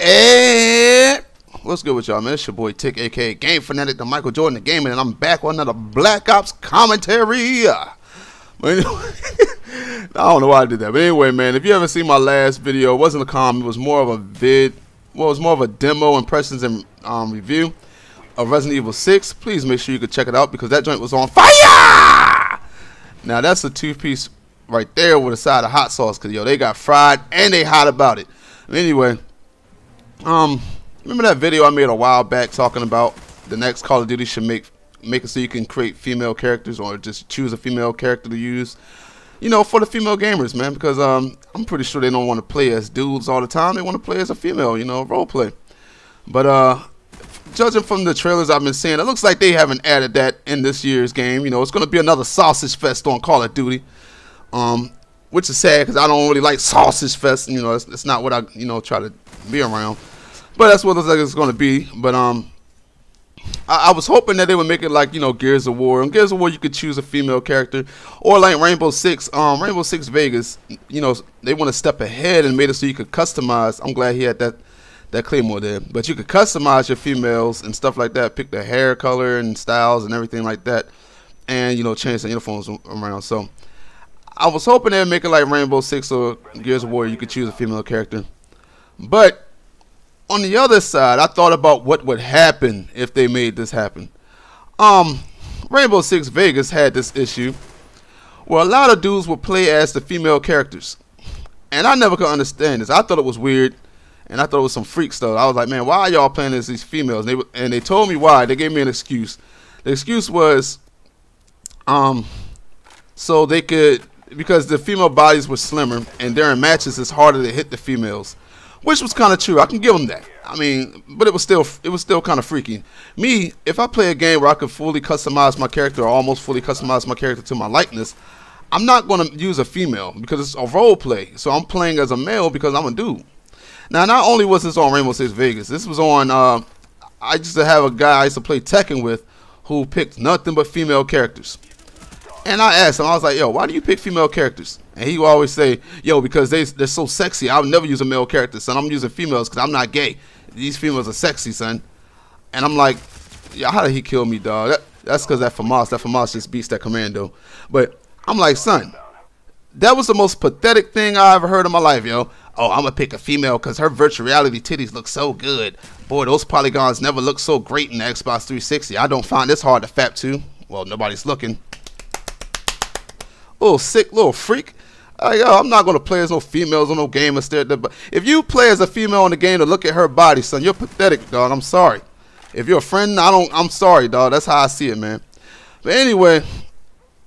And what's good with y'all, man? It's your boy Tick, aka Game Fanatic, the Michael Jordan the Gaming, and I'm back with another Black Ops commentary. But anyway, I don't know why I did that. But anyway, man, if you haven't seen my last video, it wasn't a comment, it was more of a vid. Well, it was more of a demo, impressions, and review of Resident Evil 6. Please make sure you can check it out because that joint was on fire. Now that's a two-piece right there with a side of hot sauce, because yo, they got fried and they hot about it. Anyway, remember that video I made a while back talking about the next Call of Duty should make it so you can create female characters or just choose a female character to use, you know, for the female gamers, man, because I'm pretty sure they don't want to play as dudes all the time. They want to play as a female, you know, role play. But judging from the trailers I've been seeing, it looks like they haven't added that in this year's game. You know, it's going to be another sausage fest on Call of Duty. Which is sad because I don't really like sausage fest. You know, it's not what I, you know, try to be around. But that's what it looks like it's going to be. But I was hoping that they would make it like, you know, Gears of War. In Gears of War, you could choose a female character, or like Rainbow Six Vegas. You know, they want to step ahead and made it so you could customize. I'm glad he had that Claymore there. But you could customize your females and stuff like that. Pick their hair color and styles and everything like that, and you know, change the uniforms around. So I was hoping they'd make it like Rainbow Six or Gears of War. You could choose a female character. But on the other side, I thought about what would happen if they made this happen. Rainbow Six Vegas had this issue where a lot of dudes would play as the female characters. And I never could understand this. I thought it was weird, and I thought it was some freak stuff. I was like, man, why are y'all playing as these females? And they told me why. They gave me an excuse. The excuse was so they could, because the female bodies were slimmer, and during matches it's harder to hit the females, which was kind of true. I can give them that. I mean, but it was still kind of freaky. Me, if I play a game where I could fully customize my character, or almost fully customize my character to my likeness, I'm not going to use a female because it's a role play. So I'm playing as a male because I'm a dude. Now, not only was this on Rainbow Six Vegas, this was on. I used to have a guy I used to play Tekken with who picked nothing but female characters. And I asked him, I was like, yo, why do you pick female characters? And he would always say, yo, because they're so sexy. I would never use a male character, son. I'm using females because I'm not gay. These females are sexy, son. And I'm like, yeah, how did he kill me, dog? That's because that FAMAS just beats that commando. But I'm like, son, that was the most pathetic thing I ever heard in my life, yo. Oh, I'm going to pick a female because her virtual reality titties look so good. Boy, those polygons never look so great in the Xbox 360. I don't find this hard to fap to. Well, nobody's looking. Little sick, little freak. Yo, I'm not gonna play as no females on no game instead. If you play as a female in the game to look at her body, son, you're pathetic, dog. I'm sorry. If you're a friend, I'm sorry, dog. That's how I see it, man. But anyway,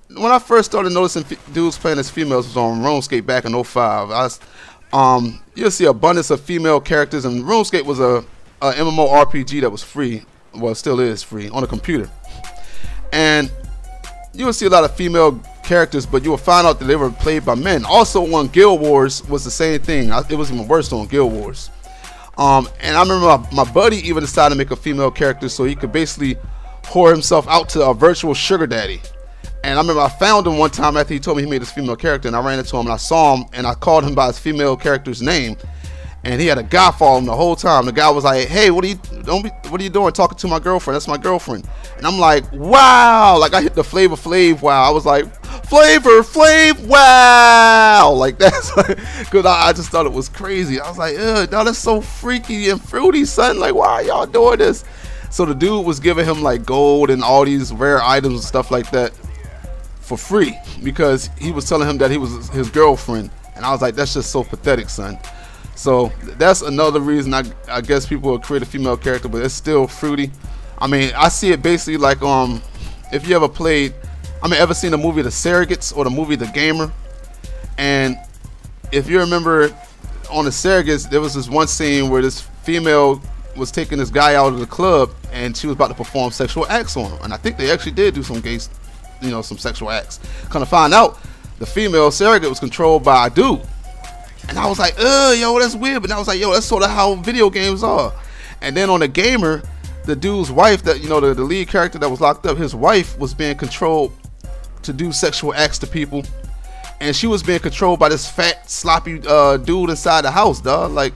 when I first started noticing dudes playing as females was on RuneScape back in 05. You'll see abundance of female characters, and RuneScape was a MMORPG that was free. Well, it still is free on a computer, and you will see a lot of female characters, but you will find out that they were played by men. Also on Guild Wars was the same thing. It was even worse on Guild Wars. And I remember my buddy even decided to make a female character so he could basically whore himself out to a virtual sugar daddy. And I remember I found him one time after he told me he made this female character, and I ran into him and I saw him and I called him by his female character's name, and he had a guy follow him the whole time. The guy was like, hey, what are you doing talking to my girlfriend? That's my girlfriend. And I'm like, wow. Like, I hit the Flavor Flav wow. I was like, Flavor Flav wow. Like, that's because I just thought it was crazy. I was like, ugh, dog, that's so freaky and fruity, son. Like, why are y'all doing this? So the dude was giving him like gold and all these rare items and stuff like that for free because he was telling him that he was his girlfriend. And I was like, that's just so pathetic, son. So that's another reason I guess people will create a female character, but it's still fruity. I mean, I see it basically like if you ever seen the movie The Surrogates or the movie The Gamer, and if you remember on The Surrogates, there was this one scene where this female was taking this guy out of the club and she was about to perform sexual acts on him, and I think they actually did do some some sexual acts. Kind of find out the female surrogate was controlled by a dude. And I was like, yo, that's weird. But I was like, yo, that's sort of how video games are. And then on The Gamer, the dude's wife, that the lead character that was locked up, his wife was being controlled to do sexual acts to people, and she was being controlled by this fat, sloppy dude inside the house, dog. Like,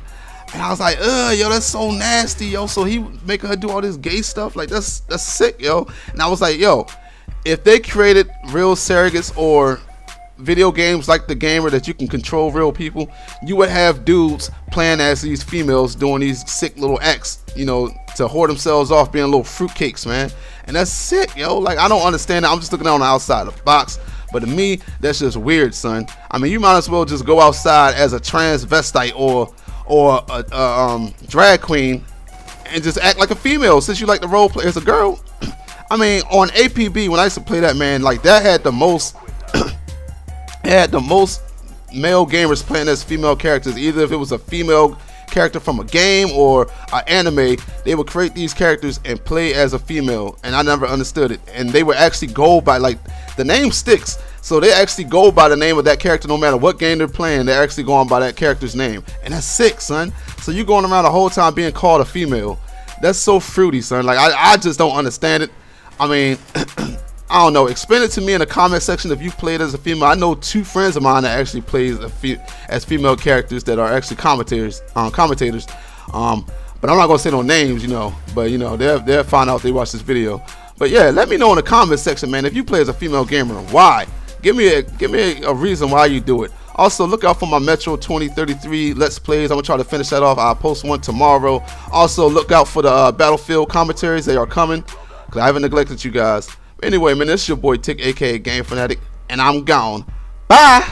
And I was like, yo, that's so nasty, yo. So he making her do all this gay stuff, like that's sick, yo. And I was like, yo, if they created real surrogates or video games like The Gamer that you can control real people, you would have dudes playing as these females doing these sick little acts, you know, to whore themselves off, being little fruitcakes, man. And that's sick, yo. Like, I don't understand that. I'm just looking on the outside of the box. But to me, that's just weird, son. I mean, you might as well just go outside as a transvestite or a drag queen and just act like a female, since you like to role play as a girl. I mean, on APB, when I used to play that, man, like, that had the most male gamers playing as female characters. Either if it was a female character from a game or an anime, they would create these characters and play as a female, and I never understood it. And they would actually go by, like, the name sticks, so they actually go by the name of that character no matter what game they're playing. They're actually going by that character's name, and that's sick, son. So you going around the whole time being called a female. That's so fruity, son. Like, I just don't understand it. I mean, I don't know. Explain it to me in the comment section if you played as a female. I know 2 friends of mine that actually plays as female characters that are actually commentators. But I'm not gonna say no names, you know. But you know, they'll find out if they watch this video. But yeah, let me know in the comment section, man, if you play as a female gamer, why? Give me a reason why you do it. Also, look out for my Metro 2033 Let's Plays. I'm gonna try to finish that off. I'll post one tomorrow. Also, look out for the Battlefield commentaries. They are coming, because I haven't neglected you guys. Anyway, man, this is your boy Tick, aka Game Fanatic, and I'm gone. Bye.